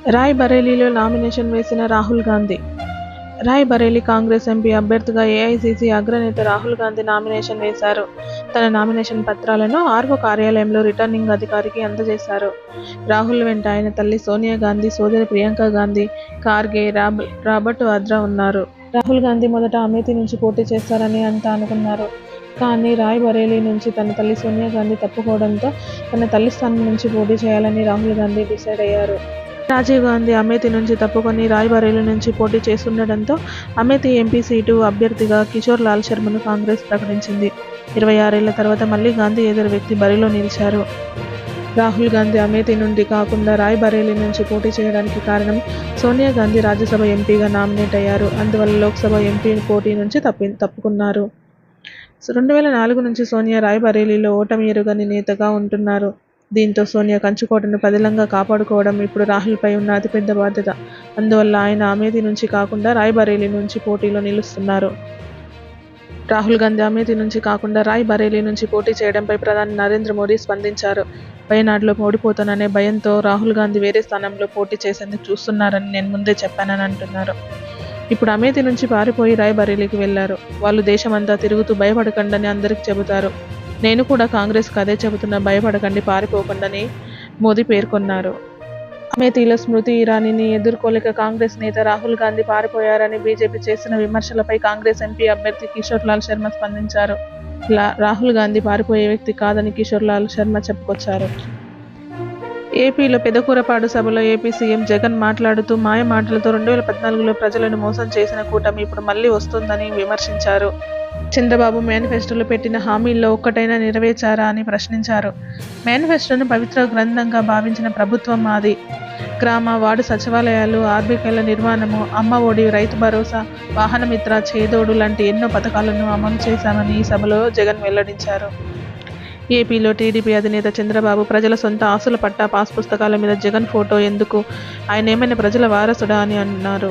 Roy బరేలీలో nomination వేసిన Rahul Gandhi. Roy Bareilly Congress MP అభ్యర్థిగా AICC అగ్రనేత రాహుల్ గాంధీ నామినేషన్ వేశారు. తన నామినేషన్ పత్రాలను ఆర్ఓ కార్యాలయంలో రిటర్నింగ్ అధికారికి అందజేశారు. రాహుల్ వెంట ఆయన తల్లి సోనియా గాంధీ, సోదరి ప్రియాంక గాంధీ, ఖార్గే, రాబర్ట్ వాద్రా ఉన్నారు. రాహుల్ గాంధీ మొదట అమేథీ నుంచి పోటీ చేస్తారని అంతా అనుకున్నారు. కానీ రాయ్ బరేలీ నుంచి తన తల్లి సోనియా గాంధీ తప్పుకోవడంతో తన తల్లి స్థానం నుంచి పోటీ చేయాలని రాహుల్ గాంధీ డిసైడ్ అయ్యారు. రాజీవ్ గాంధీ అమేథీ నుంచి తప్పుకొని రాయ్ బరేలీ నుంచి పోటీ చేస్తుండటంతో అమేథీ ఎంపీ సీటు అభ్యర్థిగా కిషోర్ లాల్ శర్మను కాంగ్రెస్ ప్రకటించింది. 26 ఏళ్ల తర్వాత మళ్లీ గాంధీ ఎదురు వ్యక్తి బరిలో నిలిచారు. రాహుల్ గాంధీ అమేథీ నుండి కాకుండా రాయ్ బరేలీ నుంచి పోటీ చేయడానికి కారణం సోనియా గాంధీ రాజ్యసభ ఎంపీగా నామినేట్ అయ్యారు. అందువల్ల లోక్సభ ఎంపీ పోటీ నుంచి తప్పుకున్నారు. 2004 నుంచి సోనియా రాయ్ బరేలీలో ఓటమి ఎరుగని నేతగా ఉంటున్నారు. దీంతో సోనియా కంచుకోటను పదిలంగా కాపాడుకోవడం ఇప్పుడు రాహుల్పై ఉన్న అతిపెద్ద బాధ్యత. అందువల్ల ఆయన అమేథీ నుంచి కాకుండా రాయ్ బరేలీ నుంచి పోటీలో నిలుస్తున్నారు. రాహుల్ గాంధీ అమేథీ నుంచి కాకుండా రాయ్ బరేలీ నుంచి పోటీ చేయడంపై ప్రధాని నరేంద్ర మోదీ స్పందించారు. వయనాడులో ఓడిపోతాననే భయంతో రాహుల్ గాంధీ వేరే స్థానంలో పోటీ చేసేందుకు చూస్తున్నారని నేను ముందే చెప్పానని అంటున్నారు. ఇప్పుడు అమేథీ నుంచి పారిపోయి రాయ్ బరేలీకి వెళ్లారు. వాళ్ళు దేశమంతా తిరుగుతూ భయపడకండని అందరికీ చెబుతారు. నేను కూడా కాంగ్రెస్కు అదే చెబుతున్నా, భయపడకండి, పారిపోకండని మోదీ పేర్కొన్నారు. అమేథీలో స్మృతి ఇరానీని ఎదుర్కోలేక కాంగ్రెస్ నేత రాహుల్ గాంధీ పారిపోయారని బీజేపీ చేసిన విమర్శలపై కాంగ్రెస్ ఎంపీ అభ్యర్థి కిషోర్ లాల్ శర్మ స్పందించారు. రాహుల్ గాంధీ పారిపోయే వ్యక్తి కాదని కిషోర్ లాల్ శర్మ చెప్పుకొచ్చారు. ఏపీలో పెదకూరపాడు సభలో ఏపీ సీఎం జగన్ మాట్లాడుతూ మాయ మాటలతో 2014లో ప్రజలను మోసం చేసిన కూటమి ఇప్పుడు మళ్లీ వస్తోందని విమర్శించారు. చంద్రబాబు మేనిఫెస్టోలో పెట్టిన హామీల్లో ఒక్కటైనా నెరవేర్చారా అని ప్రశ్నించారు. మేనిఫెస్టోను పవిత్ర గ్రంథంగా భావించిన ప్రభుత్వం మాది. గ్రామ, వార్డు సచివాలయాలు, ఆర్బీకేల నిర్మాణము, అమ్మ ఒడి, రైతు భరోసా, వాహనమిత్ర, చేదోడు లాంటి ఎన్నో పథకాలను అమలు చేశామని ఈ సభలో జగన్ వెల్లడించారు. ఏపీలో టీడీపీ అధినేత చంద్రబాబు ప్రజల సొంత ఆస్తుల పట్టా, పాస్ పుస్తకాల మీద జగన్ ఫోటో ఎందుకు? ఆయన ఏమైనా ప్రజల వారసుడా అని అన్నారు.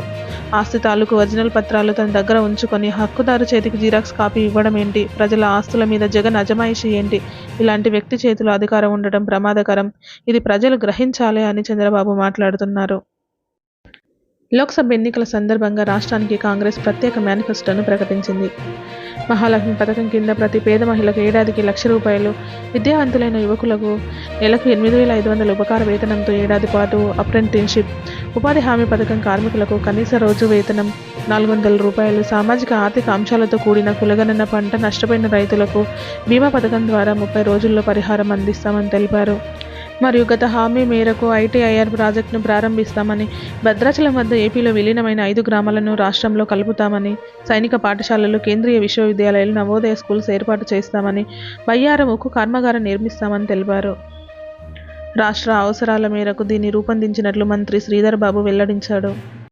ఆస్తి తాలూకు ఒరిజినల్ పత్రాలు తన దగ్గర ఉంచుకొని హక్కుదారు చేతికి జిరాక్స్ కాపీ ఇవ్వడం ఏంటి? ప్రజల ఆస్తుల మీద జగన్ అజమాయిషీ ఏంటి? ఇలాంటి వ్యక్తి చేతిలో అధికారం ఉండటం ప్రమాదకరం. ఇది ప్రజలు గ్రహించాలి అని చంద్రబాబు మాట్లాడుతున్నారు. లోక్సభ ఎన్నికల సందర్భంగా రాష్ట్రానికి కాంగ్రెస్ ప్రత్యేక మేనిఫెస్టోను ప్రకటించింది. మహాలక్ష్మి పథకం కింద ప్రతి పేద మహిళకు ఏడాదికి ₹1,00,000, విద్యావంతులైన యువకులకు నెలకు 8,500 ఉపకార వేతనంతో ఏడాది పాటు అప్రెంటిస్షిప్, ఉపాధి హామీ పథకం కార్మికులకు కనీస రోజు వేతనం ₹400, సామాజిక ఆర్థిక అంశాలతో కూడిన కులగణన, పంట నష్టపోయిన రైతులకు బీమా పథకం ద్వారా 30 రోజుల్లో పరిహారం అందిస్తామని తెలిపారు. మరియు గత హామీ మేరకు ఐటీఐఆర్ ప్రాజెక్టును ప్రారంభిస్తామని, భద్రాచలం వద్ద ఏపీలో విలీనమైన 5 గ్రామాలను రాష్ట్రంలో కలుపుతామని, సైనిక పాఠశాలలు, కేంద్రీయ విశ్వవిద్యాలయాలు, నవోదయ స్కూల్స్ ఏర్పాటు చేస్తామని, బయ్యారం ఉక్కు కర్మాగారం నిర్మిస్తామని తెలిపారు. రాష్ట్ర అవసరాల మేరకు దీన్ని రూపొందించినట్లు మంత్రి శ్రీధర్ బాబు వెల్లడించాడు.